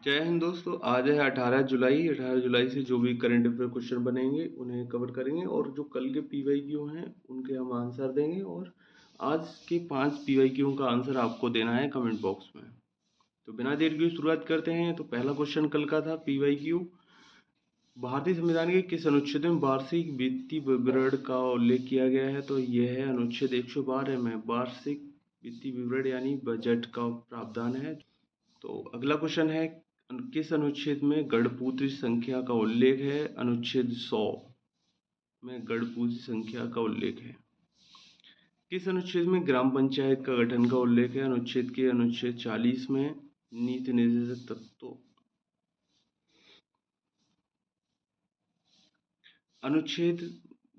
जय हिंद दोस्तों। आज है 18 जुलाई। 18 जुलाई से जो भी करंट अफेयर क्वेश्चन बनेंगे उन्हें कवर करेंगे और जो कल के पीवाईक्यू हैं उनके हम आंसर देंगे। और आज के 5 पीवाईक्यू का आंसर आपको देना है कमेंट बॉक्स में। तो बिना देर किए शुरुआत करते हैं। तो पहला क्वेश्चन कल का था पीवाईक्यू, भारतीय संविधान के किस अनुच्छेद में वार्षिक वित्तीय विवरण का उल्लेख किया गया है? तो यह है अनुच्छेद 112 में वार्षिक वित्तीय विवरण यानी बजट का प्रावधान है। तो अगला क्वेश्चन है, किस अनुच्छेद में गणपूत्री संख्या का उल्लेख है? अनुच्छेद 100 में गणपूत्री संख्या का उल्लेख है। किस अनुच्छेद में ग्राम पंचायत का गठन का उल्लेख है? अनुच्छेद 40 में नीति निर्देशक तत्वों। अनुच्छेद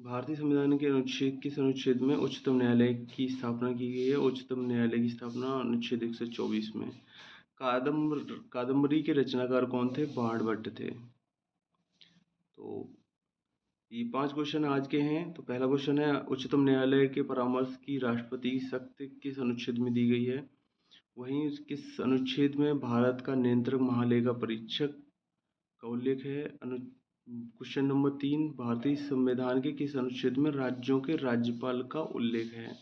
भारतीय संविधान के अनुच्छेद किस अनुच्छेद में उच्चतम न्यायालय की स्थापना की गई है? उच्चतम न्यायालय की स्थापना अनुच्छेद 124 में। कादम्बरी के रचनाकार कौन थे? बाणभट्ट थे। तो ये 5 क्वेश्चन आज के हैं। तो पहला क्वेश्चन है, उच्चतम न्यायालय के परामर्श की राष्ट्रपति की शक्ति किस अनुच्छेद में दी गई है? वहीं किस अनुच्छेद में भारत का नियंत्रक महालेखा परीक्षक का उल्लेख है? क्वेश्चन नंबर 3, भारतीय संविधान के किस अनुच्छेद में राज्यों के राज्यपाल का उल्लेख है?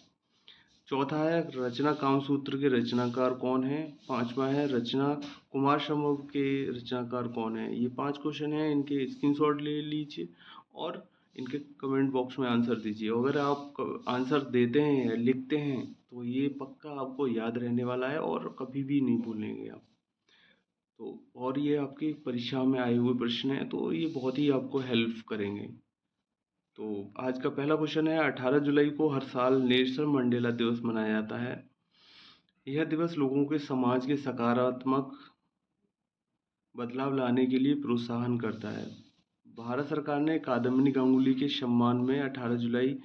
चौथा है, रचना कामसूत्र के रचनाकार कौन है? पांचवा है, रचना कुमार संभव के रचनाकार कौन है? ये 5 क्वेश्चन हैं, इनके स्क्रीनशॉट ले लीजिए और इनके कमेंट बॉक्स में आंसर दीजिए। अगर आप आंसर देते हैं या लिखते हैं तो ये पक्का आपको याद रहने वाला है और कभी भी नहीं भूलेंगे आप। तो और ये आपकी परीक्षा में आए हुए प्रश्न हैं, तो ये बहुत ही आपको हेल्प करेंगे। तो आज का पहला क्वेश्चन है, 18 जुलाई को हर साल नेल्सन मंडेला दिवस मनाया जाता है। यह दिवस लोगों के समाज के सकारात्मक बदलाव लाने के लिए प्रोत्साहन करता है। भारत सरकार ने कादम्बिनी गांगुली के सम्मान में 18 जुलाई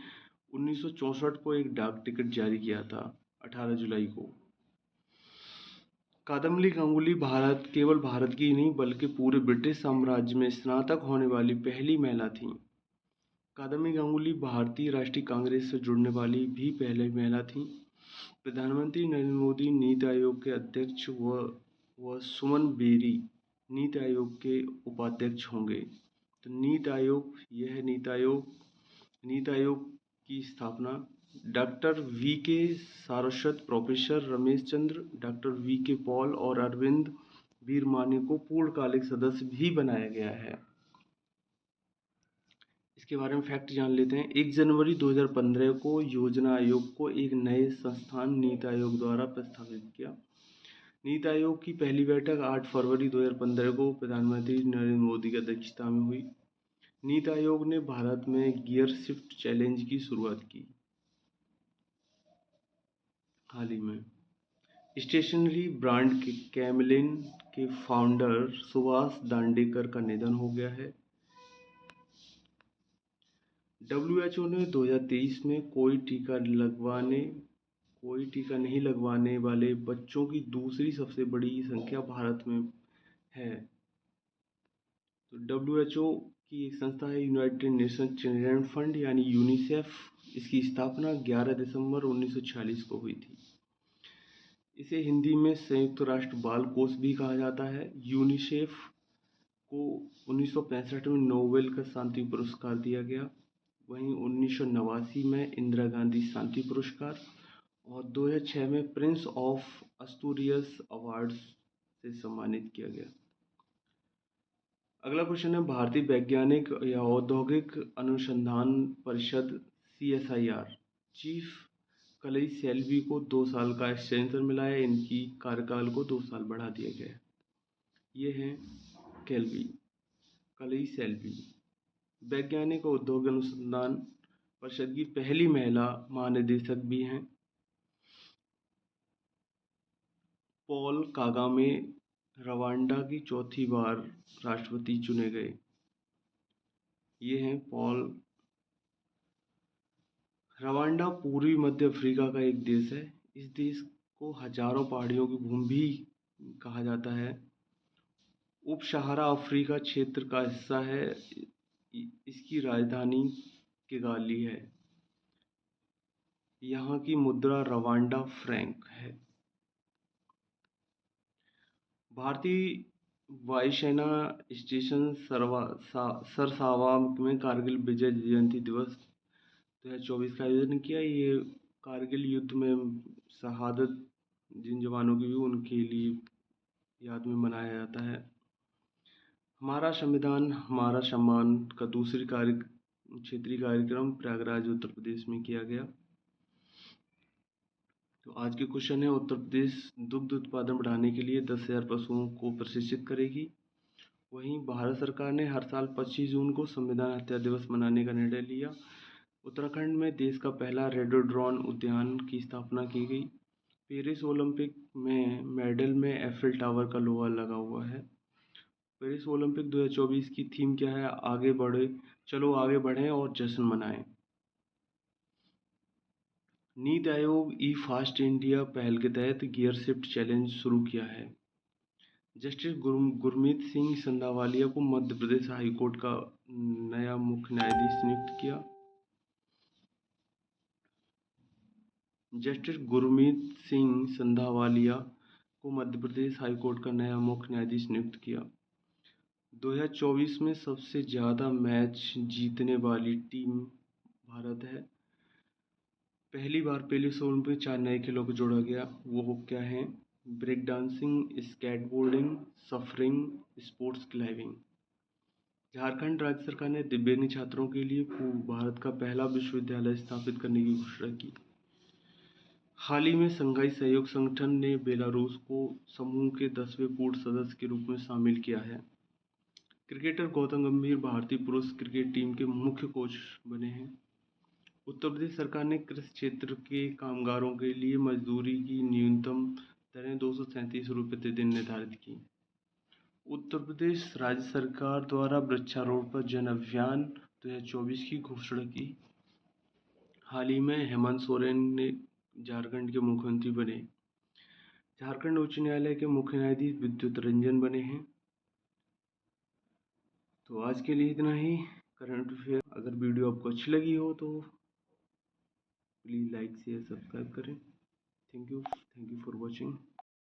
1964 को एक डाक टिकट जारी किया था। 18 जुलाई को कादम्बिनी गांगुली केवल भारत की ही नहीं बल्कि पूरे ब्रिटिश साम्राज्य में स्नातक होने वाली पहली महिला थीं। कादम्बिनी गांगुली भारतीय राष्ट्रीय कांग्रेस से जुड़ने वाली भी पहली महिला थीं। प्रधानमंत्री नरेंद्र मोदी नीति आयोग के अध्यक्ष व सुमन बेरी नीति आयोग के उपाध्यक्ष होंगे। तो नीति आयोग की स्थापना डॉक्टर वी के Saraswat, professor Ramesh Chandra, doctor V के पॉल और अरविंद वीरमानी को पूर्णकालिक सदस्य भी बनाया गया है। इसके बारे में फैक्ट जान लेते हैं। 1 जनवरी 2015 को योजना आयोग को एक नए संस्थान नीति आयोग द्वारा प्रस्तावित किया। नीति आयोग की पहली बैठक 8 फरवरी 2015 को प्रधानमंत्री नरेंद्र मोदी की अध्यक्षता में हुई। नीति आयोग ने भारत में गियर शिफ्ट चैलेंज की शुरुआत की। हाल ही में स्टेशनरी ब्रांड के कैमलिन के फाउंडर सुभाष दांडेकर का निधन हो गया है। WHO ने 2023 में कोई टीका नहीं लगवाने वाले बच्चों की दूसरी सबसे बड़ी संख्या भारत में है। तो WHO की एक संस्था है यूनाइटेड नेशन चिल्ड्रन फंड यानी यूनिसेफ। इसकी स्थापना 11 दिसंबर 1946 को हुई थी। इसे हिंदी में संयुक्त राष्ट्र बाल कोष भी कहा जाता है। यूनिसेफ को 1965 में नोबेल का शांति पुरस्कार दिया गया। वहीं 1989 में इंदिरा गांधी शांति पुरस्कार और 2006 में प्रिंस ऑफ अस्तूरियस अवार्ड्स से सम्मानित किया गया। अगला क्वेश्चन है, भारतीय वैज्ञानिक या औद्योगिक अनुसंधान परिषद CSIR चीफ कलई सेल्वी को 2 साल का एक्सटेंशन मिला है। इनकी कार्यकाल को 2 साल बढ़ा दिया गया है। ये हैं कलई सेल्वी, वैज्ञानिक और उद्योग अनुसंधान परिषद की पहली महिला महानिदेशक भी हैं। पॉल कागामे रवांडा की चौथी बार राष्ट्रपति चुने गए। ये हैं पॉल। रवांडा पूर्वी मध्य अफ्रीका का एक देश है। इस देश को हजारों पहाड़ियों की भूमि भी कहा जाता है। उप सहारा अफ्रीका क्षेत्र का हिस्सा है। इसकी राजधानी किगाली है। यहाँ की मुद्रा रवांडा फ्रैंक है। भारतीय वायुसेना स्टेशन सरसावा में कारगिल विजय जयंती दिवस 2024 का आयोजन किया। ये कारगिल युद्ध में शहादत जिन जवानों की हुई उनके लिए याद में मनाया जाता है। हमारा संविधान हमारा सम्मान का दूसरी क्षेत्रीय कार्यक्रम प्रयागराज उत्तर प्रदेश में किया गया। तो आज के क्वेश्चन है, उत्तर प्रदेश दुग्ध उत्पादन बढ़ाने के लिए 10,000 पशुओं को प्रशिक्षित करेगी। वहीं भारत सरकार ने हर साल 25 जून को संविधान हत्या दिवस मनाने का निर्णय लिया। उत्तराखंड में देश का पहला रेडोड्रॉन उद्यान की स्थापना की गई। पेरिस ओलंपिक में मेडल में एफिल टावर का लोहा लगा हुआ है। पेरिस ओलंपिक 2024 की थीम क्या है? आगे बढ़े, चलो आगे बढ़ें और जश्न मनाएं। नीति आयोग ई फास्ट इंडिया पहल के तहत गियर शिफ्ट चैलेंज शुरू किया है। जस्टिस गुरमीत सिंह संधावालिया को मध्य प्रदेश हाईकोर्ट का नया मुख्य न्यायाधीश नियुक्त किया। जस्टिस गुरमीत सिंह संधावालिया को मध्य प्रदेश हाईकोर्ट का नया मुख्य न्यायाधीश नियुक्त किया। 2024 में सबसे ज़्यादा मैच जीतने वाली टीम भारत है। पहली बार पेरिस ओलंपिक में 4 नए खेलों को जोड़ा गया। वो क्या हैं? Break dancing, skateboarding, surfing, sports climbing. Jharkhand राज्य सरकार ने दिव्यांग छात्रों के लिए भारत का पहला विश्वविद्यालय स्थापित करने की घोषणा की। हाल ही में संघाई सहयोग संगठन ने बेलारूस को समूह के 10वें पूर्ण सदस्य के रूप में शामिल किया है। क्रिकेटर गौतम गंभीर भारतीय पुरुष क्रिकेट टीम के मुख्य कोच बने हैं। उत्तर प्रदेश सरकार ने कृषि क्षेत्र के कामगारों के लिए मजदूरी की न्यूनतम दरें 237 रुपये प्रति दिन निर्धारित की। उत्तर प्रदेश राज्य सरकार द्वारा वृक्षारोपण जन अभियान 2024 की घोषणा की। हाल ही में हेमंत सोरेन ने झारखंड के मुख्यमंत्री बने। झारखंड उच्च न्यायालय के मुख्य न्यायाधीश विद्युत रंजन बने हैं। तो आज के लिए इतना ही करंट अफेयर। अगर वीडियो आपको अच्छी लगी हो तो प्लीज़ लाइक शेयर सब्सक्राइब करें। Thank you for watching.